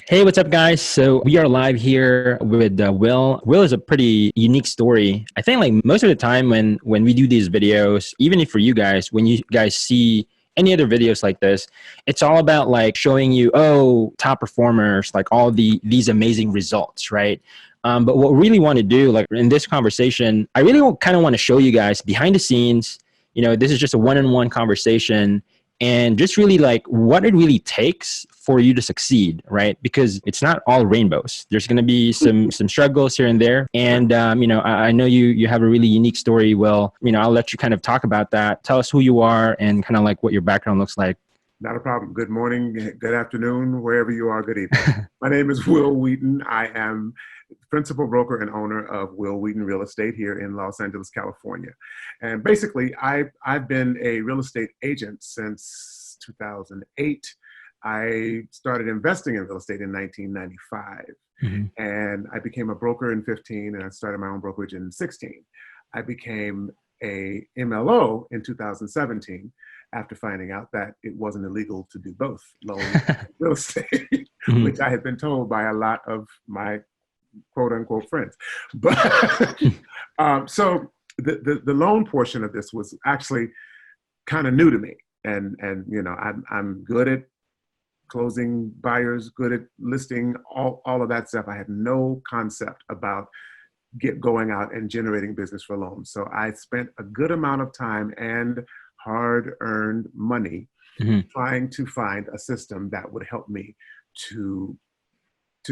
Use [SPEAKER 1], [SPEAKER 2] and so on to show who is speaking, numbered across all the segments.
[SPEAKER 1] Hey, what's up, guys? So we are live here with Will. Will is a pretty unique story. I think like most of the time when we do these videos, even if for you guys, when you guys see any other videos like this, it's all about like showing you, oh, top performers, like all these amazing results, right? But what we really want to do, like in this conversation, I really kind of want to show you guys behind the scenes. This is just a one-on-one conversation and just really like what it really takes for you to succeed, right? Because it's not all rainbows. There's going to be some struggles here and there. And I know you have a really unique story. Well, I'll let you kind of talk about that. Tell us who you are and kind of like what your background looks like.
[SPEAKER 2] Not a problem. Good morning, good afternoon, wherever you are, good evening. My name is Wil Wheaton. I am principal broker and owner of Will Wheaton Real Estate here in Los Angeles, California. And basically, I've been a real estate agent since 2008. I started investing in real estate in 1995. Mm-hmm. And I became a broker in 15, and I started my own brokerage in 16. I became a MLO in 2017 after finding out that it wasn't illegal to do both loan and real estate, mm-hmm. which I had been told by a lot of my quote unquote friends. But so the loan portion of this was actually kind of new to me. And I'm good at closing buyers, good at listing, all of that stuff. I had no concept about going out and generating business for loans. So I spent a good amount of time and hard-earned money mm-hmm. trying to find a system that would help me to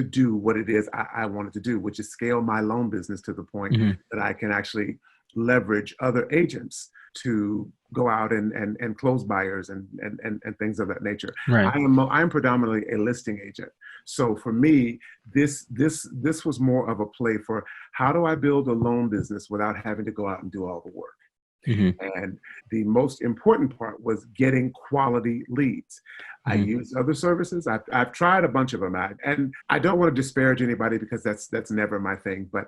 [SPEAKER 2] do what it is I wanted to do, which is scale my loan business to the point mm-hmm. that I can actually leverage other agents to go out and close buyers and things of that nature. Right. I am predominantly a listing agent. So for me, this was more of a play for how do I build a loan business without having to go out and do all the work. Mm-hmm. And the most important part was getting quality leads. Mm-hmm. I used other services. I've tried a bunch of them out, and I don't want to disparage anybody because that's never my thing. But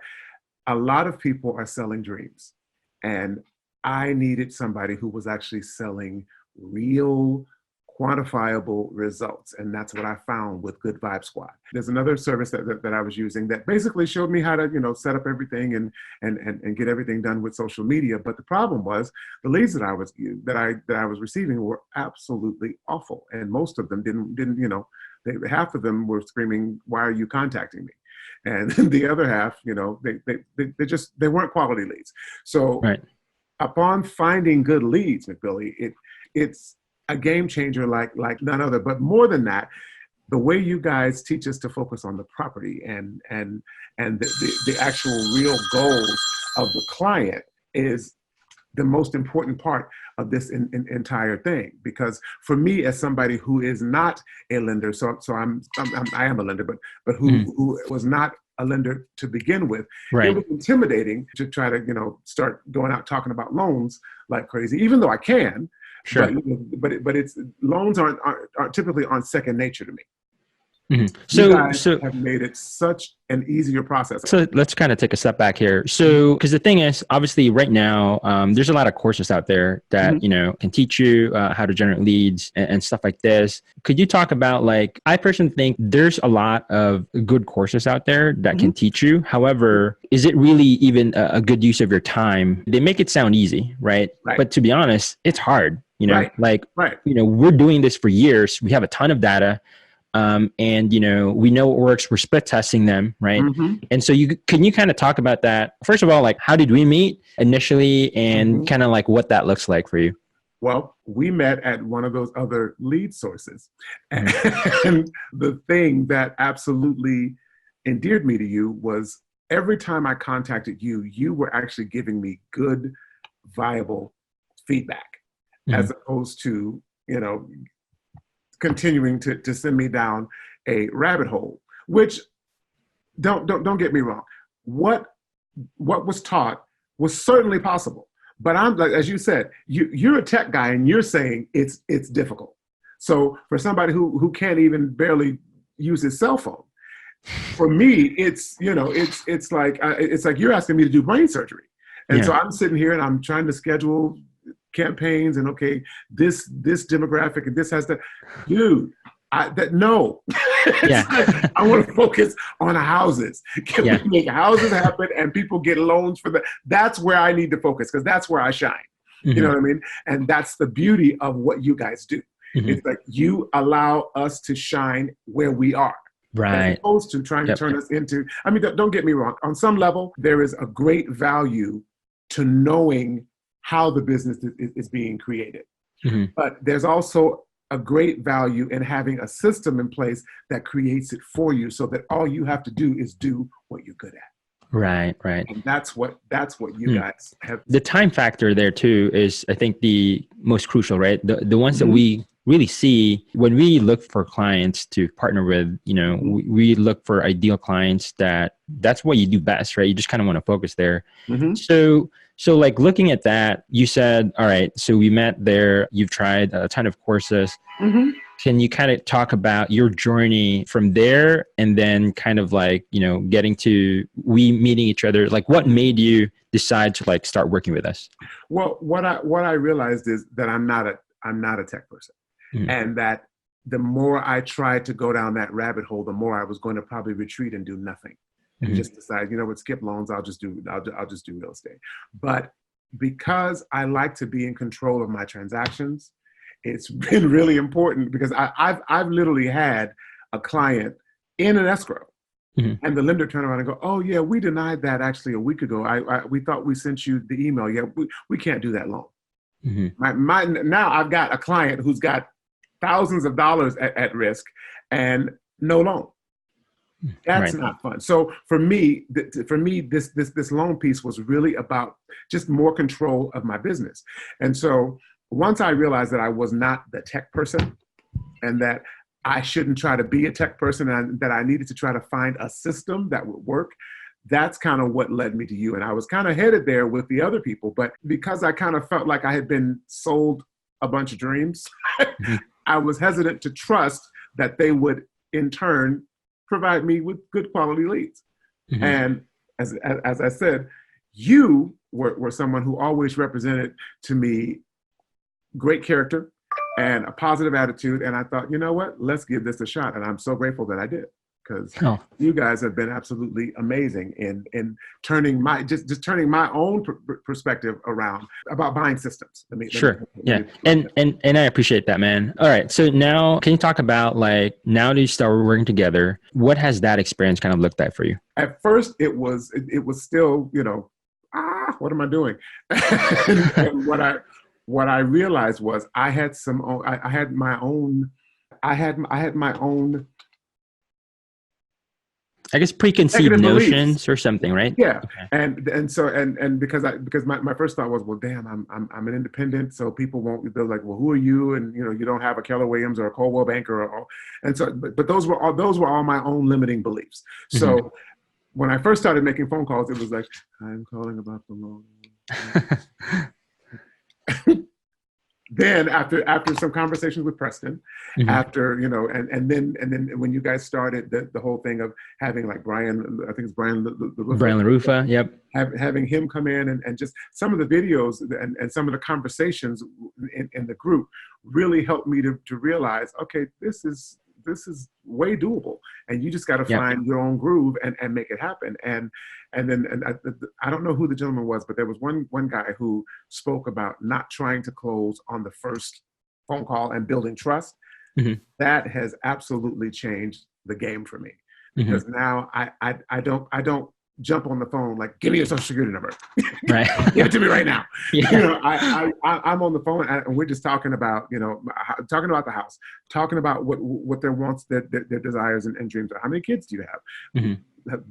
[SPEAKER 2] a lot of people are selling dreams, and I needed somebody who was actually selling real, quantifiable results. And that's what I found with Good Vibe Squad. There's another service that I was using that basically showed me how to, set up everything and get everything done with social media. But the problem was the leads that I was receiving were absolutely awful. And most of them didn't, half of them were screaming, "Why are you contacting me?" And the other half, they weren't quality leads. So right. Upon finding good leads, McBilly, it's a game changer like none other. But more than that, the way you guys teach us to focus on the property and the actual real goals of the client is the most important part of this entire thing. Because for me, as somebody who is not a lender, so I am a lender, but who was not a lender to begin with, right. It was intimidating to try to start going out talking about loans like crazy, even though I can. Sure. But it's loans aren't typically on second nature to me. Mm-hmm. So you guys have made it such an easier process.
[SPEAKER 1] So let's kind of take a step back here. So, because the thing is, obviously right now, there's a lot of courses out there that, mm-hmm. Can teach you how to generate leads and stuff like this. Could you talk about I personally think there's a lot of good courses out there that mm-hmm. can teach you. However, is it really even a good use of your time? They make it sound easy, right? But to be honest, it's hard, right. We're doing this for years. We have a ton of data. And we know what works. We're split testing them, right? Mm-hmm. And so can you kind of talk about that? First of all, how did we meet initially, and mm-hmm. kind of what that looks like for you?
[SPEAKER 2] Well, we met at one of those other lead sources, mm-hmm. and the thing that absolutely endeared me to you was every time I contacted you, you were actually giving me good, viable feedback, mm-hmm. as opposed to continuing to send me down a rabbit hole, which don't get me wrong. What was taught was certainly possible, but I'm like, as you said, you're a tech guy and you're saying it's difficult. So for somebody who can't even barely use his cell phone, for me, it's like you're asking me to do brain surgery. And so I'm sitting here and I'm trying to schedule campaigns and this demographic and this has that, dude, no.
[SPEAKER 1] Yeah.
[SPEAKER 2] Like, I want to focus on houses. Can
[SPEAKER 1] Yeah.
[SPEAKER 2] we make houses happen and people get loans for that? That's where I need to focus because that's where I shine. You know what I mean? And that's the beauty of what you guys do. It's like you allow us to shine where we are. As
[SPEAKER 1] Right.
[SPEAKER 2] opposed to trying to turn us into, I mean, don't get me wrong. On some level, there is a great value to knowing how the business is being created. But there's also a great value in having a system in place that creates it for you so that all you have to do is do what you're good at.
[SPEAKER 1] Right. Right.
[SPEAKER 2] And that's what you guys have.
[SPEAKER 1] The time factor there too is, I think, the most crucial, right? The ones that we really see when we look for clients to partner with, you know, we look for ideal clients that's what you do best, right? You just kind of want to focus there. So like looking at that, you said, all right, so we met there, you've tried a ton of courses. Can you kind of talk about your journey from there and then kind of like, you know, getting to we meeting each other? Like what made you decide to like start working with us?
[SPEAKER 2] Well, what I realized is that I'm not a tech person. And that the more I tried to go down that rabbit hole, the more I was going to probably retreat and do nothing. And just decide, you know what, skip loans, I'll just do real estate. But because I like to be in control of my transactions, it's been really important because I've literally had a client in an escrow and the lender turned around and go, oh yeah, we denied that actually a week ago. We thought we sent you the email. Yeah, we can't do that loan. Now I've got a client who's got thousands of dollars at risk and no loan. That's not fun. So for me, this loan piece was really about just more control of my business. And so once I realized that I was not the tech person and that I shouldn't try to be a tech person and that I needed to try to find a system that would work, that's kind of what led me to you. And I was kind of headed there with the other people, but because I kind of felt like I had been sold a bunch of dreams, I was hesitant to trust that they would in turn provide me with good quality leads. And as I said, you were someone who always represented to me great character and a positive attitude. And I thought, you know what, let's give this a shot. And I'm so grateful that I did because you guys have been absolutely amazing in turning my, just turning my own perspective around about buying systems.
[SPEAKER 1] Yeah. And I appreciate that, man. All right. So now can you talk about like, now that you start working together, what has that experience kind of looked like for you?
[SPEAKER 2] At first it was still, you know, what am I doing? and what I realized was I had my own
[SPEAKER 1] I guess preconceived notions or something, right?
[SPEAKER 2] Yeah. Okay. And so because my first thought was, well, damn, I'm an independent, so people won't. They're like, well, who are you? And you know, you don't have a Keller Williams or a Coldwell Banker, and so but those were all my own limiting beliefs. So when I first started making phone calls, it was like, I'm calling about the loan. Then after some conversations with Preston, after, you know, and then when you guys started the whole thing of having like Brian, I think it's Brian
[SPEAKER 1] LaRufa, yep.
[SPEAKER 2] Having him come in and just some of the videos and some of the conversations in the group really helped me to realize, okay, this is way doable, and you just got to find your own groove and make it happen. And I don't know who the gentleman was, but there was one guy who spoke about not trying to close on the first phone call and building trust. That has absolutely changed the game for me because now I don't jump on the phone like, give me your social security number.
[SPEAKER 1] Right.
[SPEAKER 2] Give it to me right now. You know, I'm on the phone and we're just talking about, you know, talking about the house, talking about what their wants, their desires and dreams are. How many kids do you have?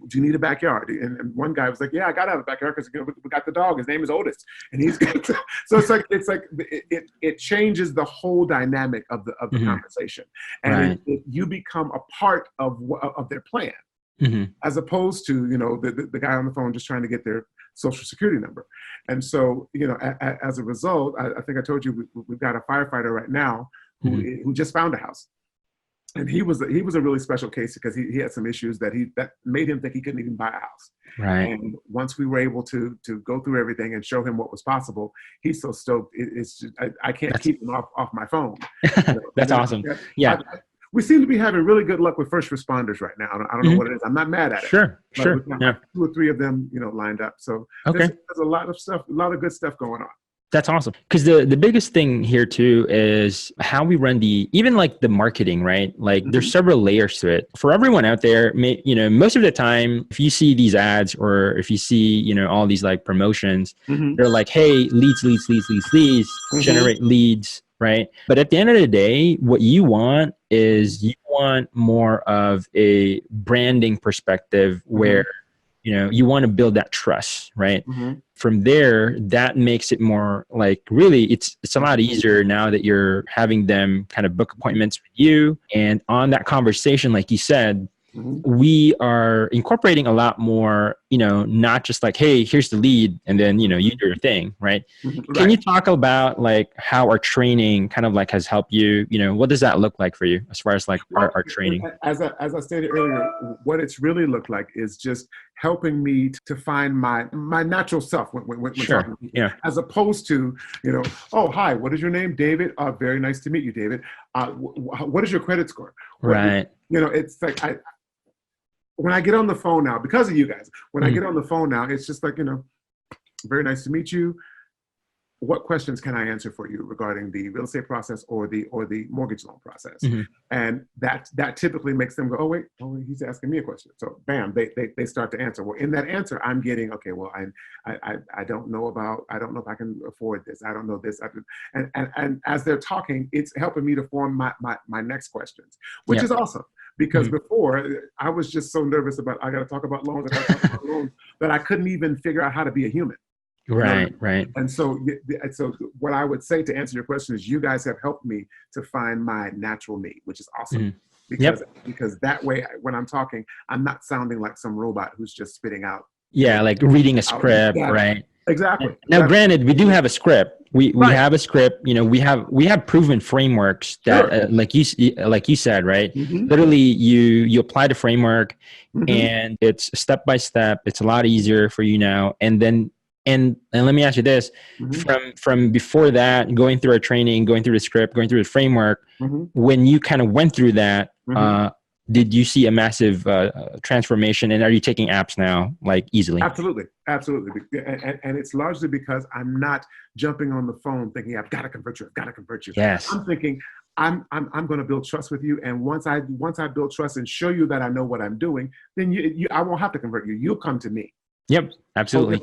[SPEAKER 2] Do you need a backyard? And one guy was like, yeah, I got to have a backyard because we got the dog. His name is Otis. And he's got so it's like it changes the whole dynamic of the conversation. And you become a part of their plan. As opposed to, you know, the guy on the phone just trying to get their social security number. And so, you know, as a result, I think I told you we've got a firefighter right now who just found a house. And he was a really special case because he had some issues that made him think he couldn't even buy a house.
[SPEAKER 1] Right.
[SPEAKER 2] And once we were able to go through everything and show him what was possible, he's so stoked. It's just, I can't keep him off my phone.
[SPEAKER 1] That's awesome. Yeah.
[SPEAKER 2] we seem to be having really good luck with first responders right now. I don't know what it is. I'm not mad at it.
[SPEAKER 1] Sure.
[SPEAKER 2] We've got like 2 or 3 of them, lined up. So there's a lot of stuff, a lot of good stuff going on.
[SPEAKER 1] That's awesome. Because the biggest thing here too is how we run even like the marketing, right? Like there's several layers to it. For everyone out there, most of the time, if you see these ads or if you see, all these like promotions, they're like, hey, leads, generate leads, right? But at the end of the day, what you want is you want more of a branding perspective where, you want to build that trust, right? From there, that makes it more like really it's a lot easier now that you're having them kind of book appointments with you. And on that conversation, like you said, we are incorporating a lot more, not just like, hey, here's the lead and then, you do your thing, right? Can you talk about like how our training kind of like has helped you, what does that look like for you as far as like our training?
[SPEAKER 2] As I stated earlier, what it's really looked like is just helping me to find my natural self when talking to people, as opposed to, oh, hi, what is your name? David. Very nice to meet you, David. What is your credit score?
[SPEAKER 1] Right.
[SPEAKER 2] It's like when I get on the phone now, because of you guys, when I get on the phone now, it's just like, very nice to meet you. What questions can I answer for you regarding the real estate process or the mortgage loan process? And that typically makes them go, oh wait, he's asking me a question. So bam, they start to answer. Well, in that answer, I'm getting, okay, well, I don't know if I can afford this. I don't know this. And as they're talking, it's helping me to form my next questions, which is awesome. Because before, I was just so nervous about, I got to talk about loans, that I couldn't even figure out how to be a human.
[SPEAKER 1] Right.
[SPEAKER 2] And so what I would say to answer your question is you guys have helped me to find my natural me, which is awesome. Because that way, when I'm talking, I'm not sounding like some robot who's just spitting out.
[SPEAKER 1] Yeah, like reading a script, right?
[SPEAKER 2] Exactly.
[SPEAKER 1] Now, granted, we do have a script. We have a script. We have proven frameworks that, like you said, right? Literally, you apply the framework, and it's step by step. It's a lot easier for you now. And then, and let me ask you this: from before that, going through our training, going through the script, going through the framework, when you kind of went through that, did you see a massive transformation? And are you taking apps now, like easily?
[SPEAKER 2] Absolutely. And it's largely because I'm not jumping on the phone thinking I've got to convert you.
[SPEAKER 1] Yes.
[SPEAKER 2] I'm thinking I'm going to build trust with you, and once I build trust and show you that I know what I'm doing, then I won't have to convert you. You'll come to me.
[SPEAKER 1] Yep, absolutely.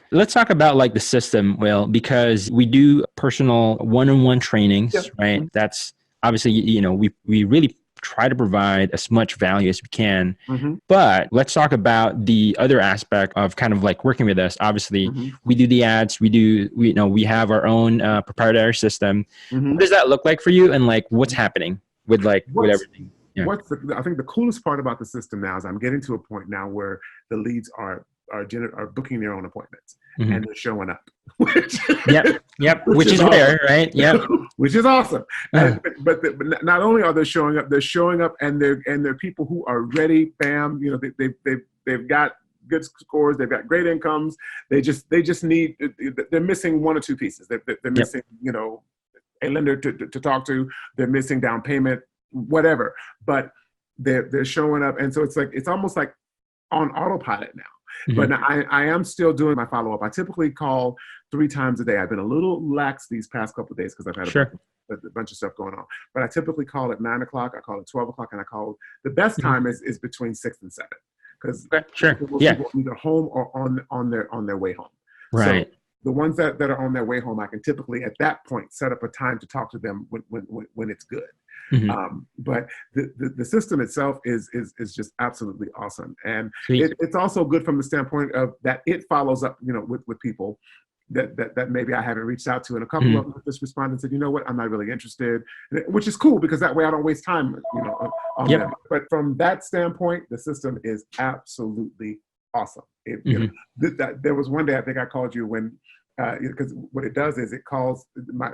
[SPEAKER 1] Let's talk about like the system, Will, because we do personal one-on-one trainings, right? That's obviously, we really try to provide as much value as we can. But let's talk about the other aspect of kind of like working with us. Obviously, we do the ads, we have our own proprietary system. What does that look like for you? And like, what's happening with everything?
[SPEAKER 2] I think the coolest part about the system now is I'm getting to a point now where the leads are booking their own appointments and they're showing up. Which is rare, right? Which is awesome. But not only are they showing up, and they're people who are ready. Bam, they've got good scores, they've got great incomes. They just need. They're missing 1 or 2 pieces. They're missing, a lender to talk to. They're missing down payment, whatever. But they're showing up, and so it's almost like on autopilot now. But I am still doing my follow-up. I typically call 3 times a day. I've been a little lax these past couple of days because I've had a bunch of stuff going on. But I typically call at 9 o'clock, I call at 12 o'clock, and I call the best time is between 6 and 7. Because people are either home or on their way home.
[SPEAKER 1] Right.
[SPEAKER 2] So the ones that are on their way home, I can typically at that point set up a time to talk to them when it's good. But the system itself is just absolutely awesome, and it's also good from the standpoint of that it follows up, with people that maybe I haven't reached out to, and a couple of them just responded and said, you know what, I'm not really interested, which is cool because that way I don't waste time, on them. But from that standpoint, the system is absolutely awesome. There was one day I think I called you when because what it does is it calls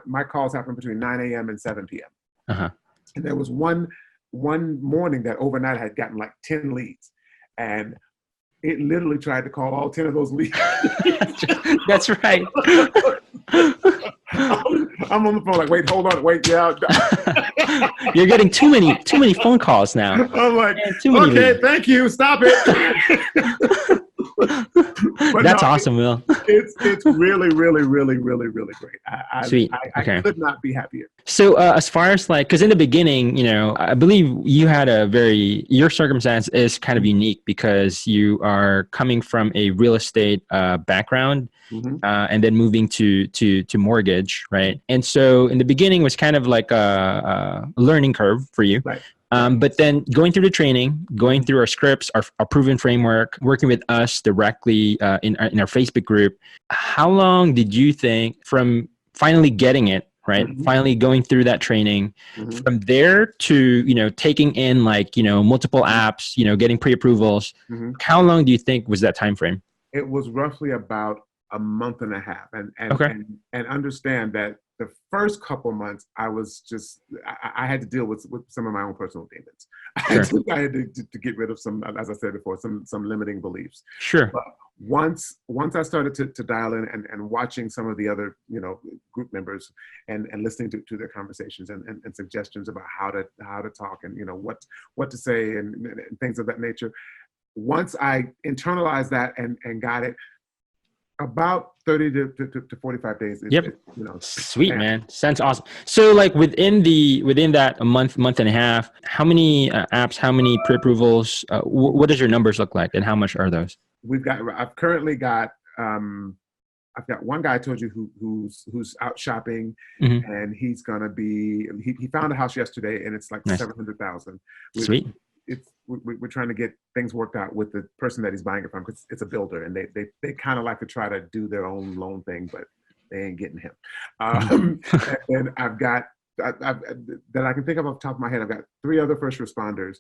[SPEAKER 2] my calls happen between 9 a.m. and 7 p.m. And there was one morning that overnight I had gotten like 10 leads, and it literally tried to call all 10 of those leads.
[SPEAKER 1] That's right.
[SPEAKER 2] I'm on the phone like, wait, hold on, wait, yeah.
[SPEAKER 1] You're getting too many phone calls now.
[SPEAKER 2] I'm like,
[SPEAKER 1] Man, too many
[SPEAKER 2] okay,
[SPEAKER 1] leads.
[SPEAKER 2] thank you, stop it. But
[SPEAKER 1] That's
[SPEAKER 2] no,
[SPEAKER 1] awesome, Will.
[SPEAKER 2] it's really, really, really, really, really great.
[SPEAKER 1] Sweet.
[SPEAKER 2] I
[SPEAKER 1] Okay.
[SPEAKER 2] could not be happier.
[SPEAKER 1] So as far as like, because in the beginning, I believe you had your circumstance is kind of unique because you are coming from a real estate background.
[SPEAKER 2] Mm-hmm.
[SPEAKER 1] And then moving to mortgage, right? And so in the beginning was kind of like a learning curve for you.
[SPEAKER 2] Right.
[SPEAKER 1] But then going through the training, going through our scripts, our proven framework, working with us directly in our Facebook group, how long did you think from finally getting it, right?
[SPEAKER 2] Mm-hmm.
[SPEAKER 1] Finally going through that training,
[SPEAKER 2] Mm-hmm.
[SPEAKER 1] from there to, taking in like, multiple apps, getting pre-approvals.
[SPEAKER 2] Mm-hmm.
[SPEAKER 1] How long do you think was that time frame?
[SPEAKER 2] It was roughly about a month and a half,
[SPEAKER 1] Okay.
[SPEAKER 2] and understand that the first couple months I was just I had to deal with some of my own personal demons.
[SPEAKER 1] Sure.
[SPEAKER 2] I had to get rid of some, as I said before, some limiting beliefs.
[SPEAKER 1] Sure.
[SPEAKER 2] But once I started to dial in and watching some of the other group members and listening to their conversations and suggestions about how to talk and what to say and things of that nature. Once I internalized that and got it, about 30 to 45 days.
[SPEAKER 1] Yep. Sweet,
[SPEAKER 2] and,
[SPEAKER 1] man. Sounds awesome. So like within that a month and a half, how many apps, how many pre-approvals, what does your numbers look like and how much are those?
[SPEAKER 2] I've currently got, I've got one guy I told you who's out shopping,
[SPEAKER 1] Mm-hmm.
[SPEAKER 2] and he's going to be, he found a house yesterday and it's like
[SPEAKER 1] Nice.
[SPEAKER 2] 700,000.
[SPEAKER 1] Sweet.
[SPEAKER 2] We're trying to get things worked out with the person that he's buying it from, because it's a builder and they kind of like to try to do their own loan thing, but they ain't getting him. And I've got that I can think of off the top of my head. I've got 3 other first responders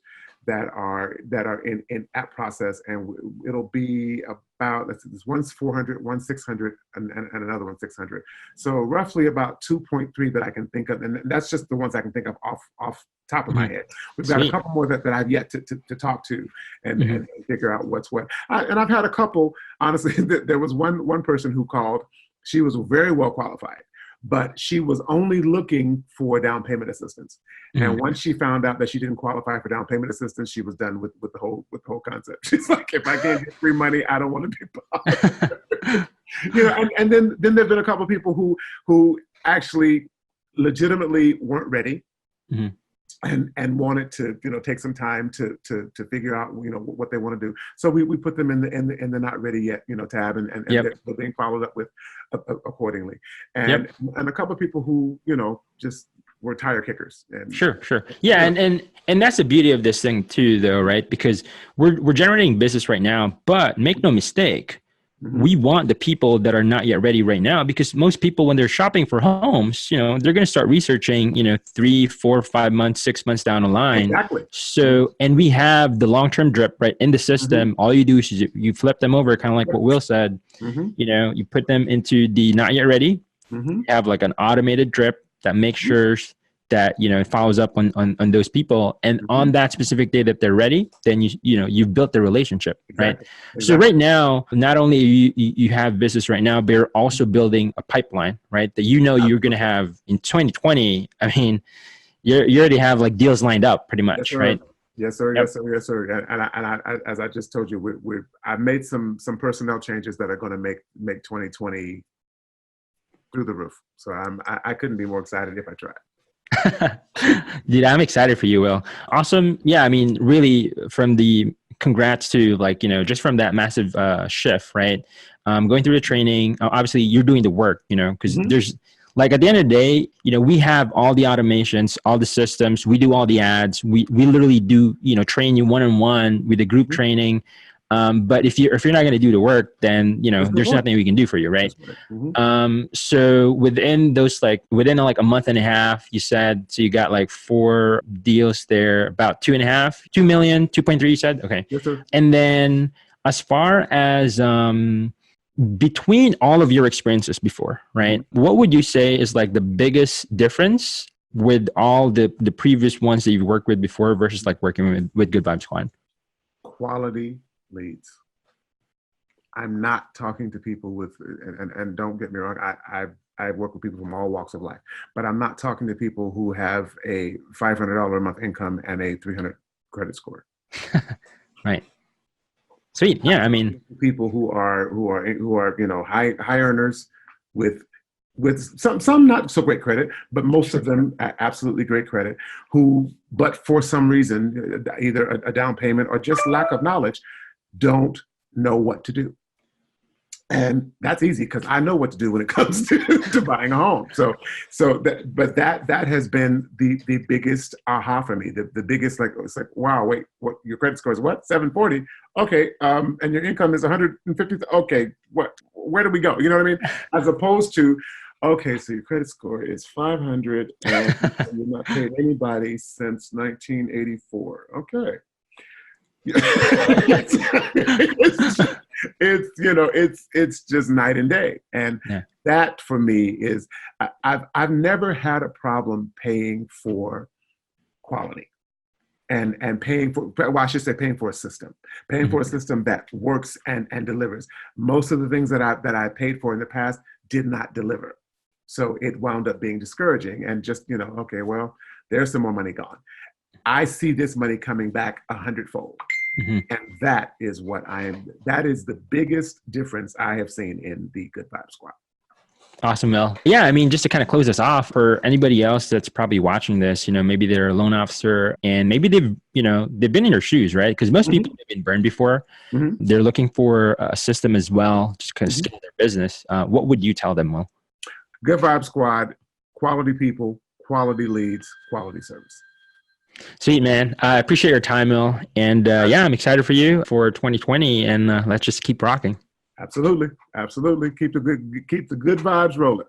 [SPEAKER 2] that are in app process, and it'll be about, one's 400, one's 600, and another one's 600. So roughly about 2.3 that I can think of, and that's just the ones I can think of off top of my head. We've got a couple more that I've yet to talk to and figure out what's what. And I've had a couple, honestly. There was one person who called. She was very well qualified, but she was only looking for down payment assistance. And once she found out that she didn't qualify for down payment assistance, she was done with the whole concept. She's like, if I can't get free money, I don't want to be bothered. And then there've been a couple of people who actually legitimately weren't ready. Mm-hmm. And wanted to take some time to figure out what they want to do. So we put them in the not ready yet tab, and they're being followed up with accordingly. And a couple of people who just were tire kickers. And,
[SPEAKER 1] sure. Yeah, and that's the beauty of this thing too, though, right? Because we're generating business right now, but make no mistake. Mm-hmm. We want the people that are not yet ready right now, because most people, when they're shopping for homes, they're going to start researching, 3, 4, 5 months, 6 months down the line.
[SPEAKER 2] Exactly.
[SPEAKER 1] So, and we have the long-term drip right in the system. Mm-hmm. All you do is you flip them over, kind of like what Will said. Mm-hmm. You put them into the not yet ready. Mm-hmm. You have like an automated drip that makes sure that it follows up on those people, and on that specific day that they're ready, then you've built the relationship. Right? Exactly. So right now, not only you have business right now, but you're also building a pipeline, right? That you're going to have in 2020. I mean, you already have like deals lined up pretty much. Yes, right?
[SPEAKER 2] Yes, sir. Yep. Yes, sir. And I as I just told you, I've made some personnel changes that are going to make 2020 through the roof. So I couldn't be more excited if I tried.
[SPEAKER 1] Dude, I'm excited for you, Will. Awesome. Yeah, I mean, really, from the congrats to just from that massive shift, right? Going through the training, obviously you're doing the work, because there's like, at the end of the day, we have all the automations, all the systems, we do all the ads, we literally do, train you one-on-one with the group training. But if you're not going to do the work, then there's nothing we can do for you, right? So within a month and a half, you said, so you got like 4 deals there, about 2 million, 2.3. You said, okay.
[SPEAKER 2] Yes, sir.
[SPEAKER 1] And then as far as between all of your experiences before, right? What would you say is like the biggest difference with all the previous ones that you've worked with before versus like working with Good Vibes Squad?
[SPEAKER 2] Quality leads. I'm not talking to people with, and don't get me wrong, I work with people from all walks of life, but I'm not talking to people who have a $500 a month income and a 300 credit score.
[SPEAKER 1] Right. Sweet. Yeah. I mean,
[SPEAKER 2] people who are high earners with some not so great credit, but most of them absolutely great credit, but for some reason, either a down payment or just lack of knowledge, don't know what to do. And that's easy because I know what to do when it comes to buying a home. That has been the biggest aha for me. The biggest, it's like, wow, wait, what, your credit score is what? 740. Okay. And your income is 150. Okay. Where do we go? You know what I mean? As opposed to, okay, so your credit score is 500 and you're not paid anybody since 1984. Okay. It's just night and day. And that for me is, I've never had a problem paying for quality and paying for, well, I should say paying for a system, for a system that works and delivers. Most of the things that I paid for in the past did not deliver. So it wound up being discouraging and just, okay, well, there's some more money gone. I see this money coming back 100-fold. And that is that is the biggest difference I have seen in the Good Vibe Squad.
[SPEAKER 1] Awesome, Will. Yeah, I mean, just to kind of close this off, for anybody else that's probably watching this, maybe they're a loan officer and maybe they've been in your shoes, right? Because most people have been burned before. They're looking for a system as well, just kind of scale their business. What would you tell them, Will?
[SPEAKER 2] Good Vibe Squad, quality people, quality leads, quality service.
[SPEAKER 1] Sweet, man. I appreciate your time, Will. And I'm excited for you for 2020, and let's just keep rocking.
[SPEAKER 2] Absolutely. Keep the good vibes rolling.